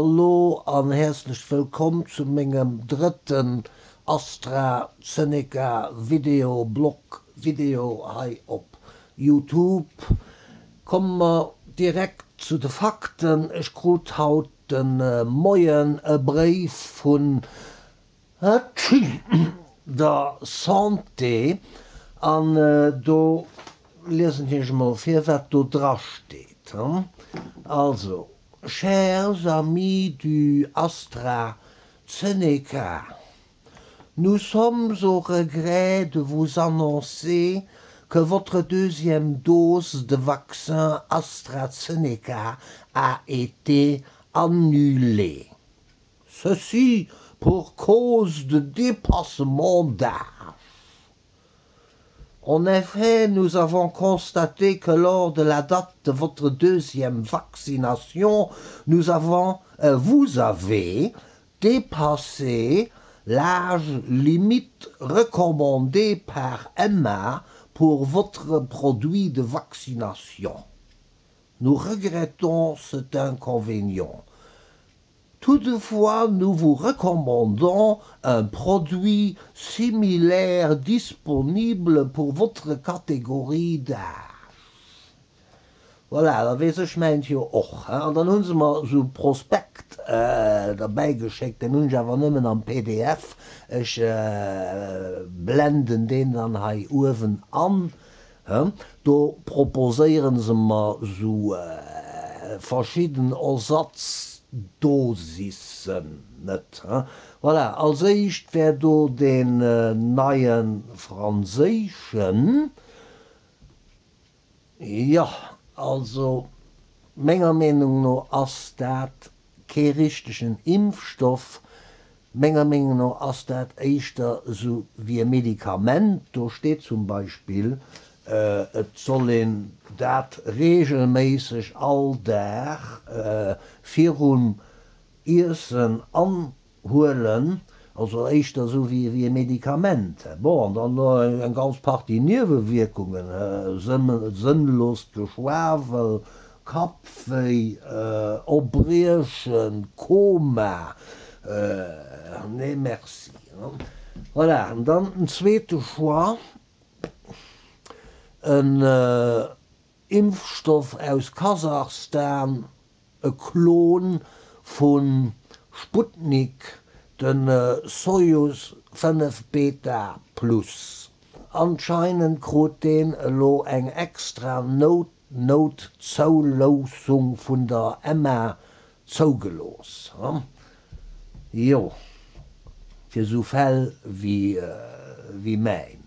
Hallo und herzlich willkommen zu meinem dritten AstraZeneca Video auf YouTube. Kommen wir direkt zu den Fakten. Ich kriege heute den neuen Brief von der Santé. Und da lesen wir mal vor, was da drauf steht. Also, chers amis du AstraZeneca, nous sommes au regret de vous annoncer que votre deuxième dose de vaccin AstraZeneca a été annulée. Ceci pour cause de dépassement d'âge. En effet, nous avons constaté que lors de la date de votre deuxième vaccination, vous avez dépassé l'âge limite recommandé par EMA pour votre produit de vaccination. Nous regrettons cet inconvénient. Toutefois, nous vous recommandons un produit similaire disponible pour votre catégorie d'âge. Voilà, dat weet ich meint hier auch. Und dann haben sie mal so Prospekt dabei geschickt, den haben sie aber nicht mehr am PDF. Ich blende den dann hier oben an. Da proposieren sie mal so verschiedene Ersatzdosisen. Nicht, voilà, als eerst wäre da den neuen französischen. Ja, also, meiner Meinung nach ist das kein richtiger Impfstoff. Meiner Meinung nach ist das echter so wie ein Medikament. Da steht zum Beispiel, es sollen das regelmäßig alltag für ersten anholen, also echter so wie ein Medikament. Bon, dann ein ganz paar die Nebenwirkungen, sinnlos Geschwafel, Kopfweh, Obrierchen, Koma, nee, merci. Voilà, und dann ein zweiter Choix, ein Impfstoff aus Kasachstan, ein Klon von Sputnik, den Soyuz 5 Beta Plus. Anscheinend kriegt den eng extra Notzulosung von der EMA zugelost. Jo, für so Fälle wie mein.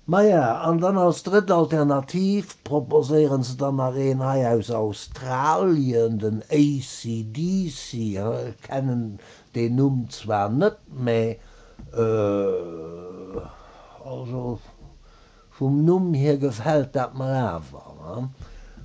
Maar ja, und dann als dritte Alternativ proposieren sie dann einen aus Australien, den ACDC. Kennen den Namen zwar nicht mehr, also vom Namen her gefällt das mir einfach.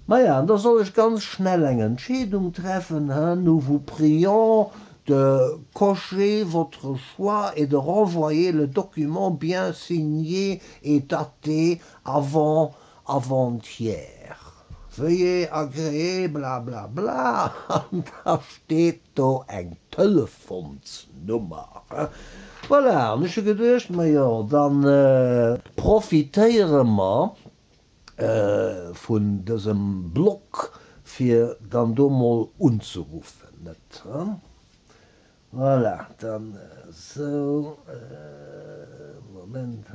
Maar ja, da soll ich ganz schnell eine Entscheidung treffen. Nous vous prions de cocher votre choix et de renvoyer le document bien signé et daté avant-hier. Veuillez agréer, bla bla bla. Und da steht da eine Telefonsnummer. Voilà, und ich habe gedacht, ja, dann profitieren wir von diesem Blog für dann da mal anzurufen. Nicht? Voilà, dann so, Moment,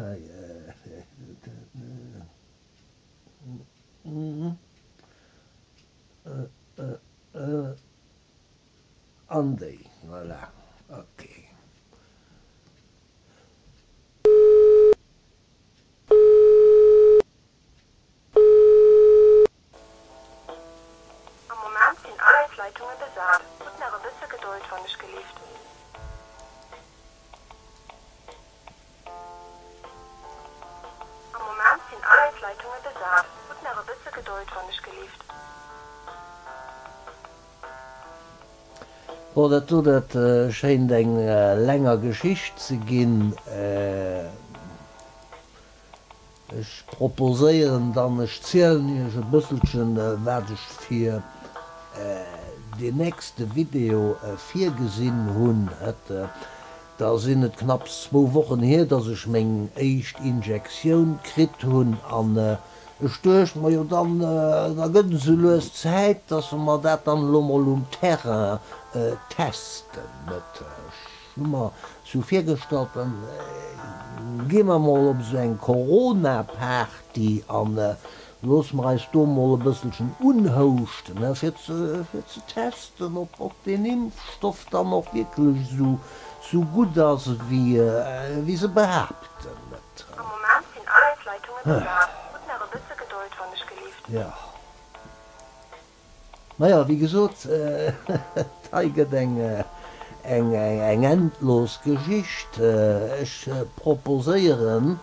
Andy, voilà, okay. Am Moment sind alle Leitungen besaat. Mit einer gewissen Geduld von euch geliebt. Am Moment sind alle Leitungen besaat. Mit einer gewissen Geduld von euch geliebt. Oder tut das scheint eine längere Geschichte zu gehen. Ich proposiere dann, ich zähle ein bisschen, werde ich für de nächste Video vier gesinn hun da sind het knapp 2 Wochen her, dass ich meng echt Injektion krit hun an stöcht ma jo dann da gëtten se los Zeit, dass man dat dann lommer Terra testen mit immer zu firstalt gimmer mal op so en Corona-Party an los meist do mal ein bisschen unhochten fir zu testen, ob den Impfstoff dann noch wirklich so gut ist, wie sie behaupten. Am Moment sind alle Leitungen besaat. Guten Abend, bitte Geduld, wann ich gelieft. Ja. Naja, wie gesagt, teiget eng endlos Geschichte. Ich proposieren,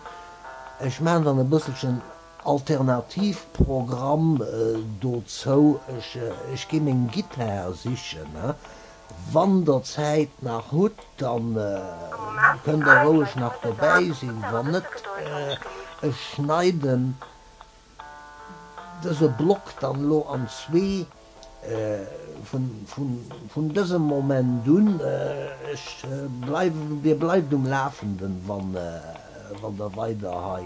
ich mein dann ein bisschen Alternativprogramm dazu. Ich gehe mit Gitarre sicher. Ne? Wann der Zeit nach Hut, dann könnt ihr ruhig noch dabei sein. Wenn nicht, schneiden diese Block dann lo an 2 von diesem Moment tun. Wir bleiben im Laufenden, wann der weiter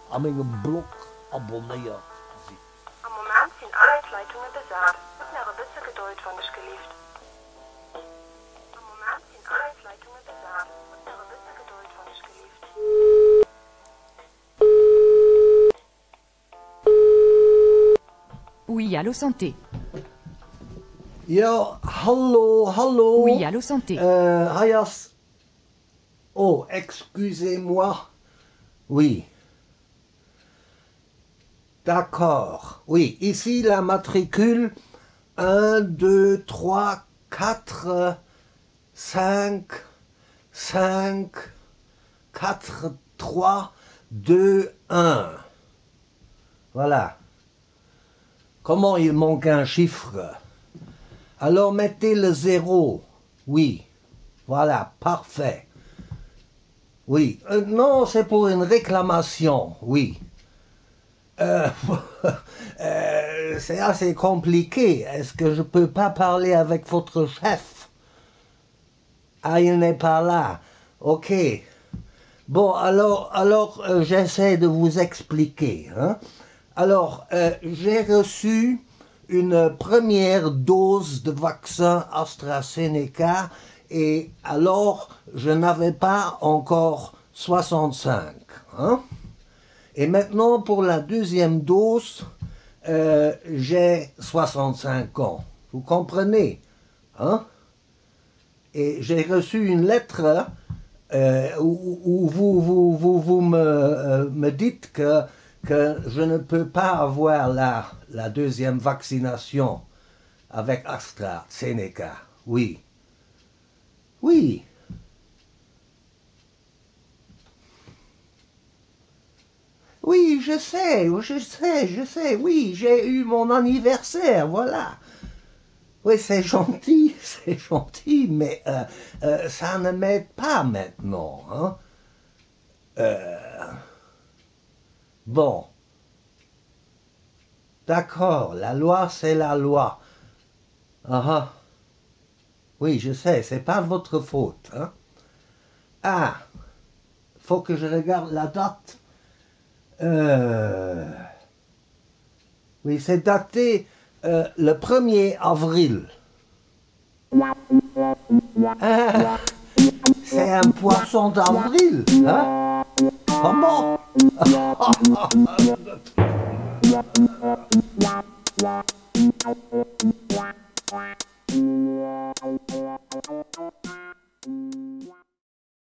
an meinem Blog abonniert sind. Am Moment sind alle Leitungen besaat. Guten Abend, bitte Geduld, wann ich gelieft. Am Moment sind alle Leitungen besaat. Guten Abend, bitte Geduld, wann ich gelieft. Oui, allô santé. Ja, hallo. Oui, allô santé. Hayas. Oh, excusez-moi. Oui. D'accord. Oui, ici la matricule 1, 2, 3, 4, 5, 4, 3, 2, 1. Voilà. Comment il manque un chiffre? Alors mettez le 0. Oui. Voilà, parfait. Oui. Non, c'est pour une réclamation. Oui. C'est assez compliqué. Est-ce que je peux pas parler avec votre chef? Ah, il n'est pas là. Ok. Bon, alors j'essaie de vous expliquer. Hein? Alors, j'ai reçu une première dose de vaccin AstraZeneca et alors je n'avais pas encore 65. Hein? Et maintenant, pour la deuxième dose, j'ai 65 ans. Vous comprenez? Hein? Et j'ai reçu une lettre où vous me dites que je ne peux pas avoir la deuxième vaccination avec AstraZeneca. Oui. Oui. Oui, je sais, oui, j'ai eu mon anniversaire, voilà. Oui, c'est gentil, mais ça ne m'aide pas maintenant. Hein? Bon. D'accord, la loi, c'est la loi. Uh-huh. Oui, je sais, c'est pas votre faute. Hein? Ah, faut que je regarde la date. Oui, c'est daté le 1er avril. Ah, c'est un poisson d'avril, hein? Comment?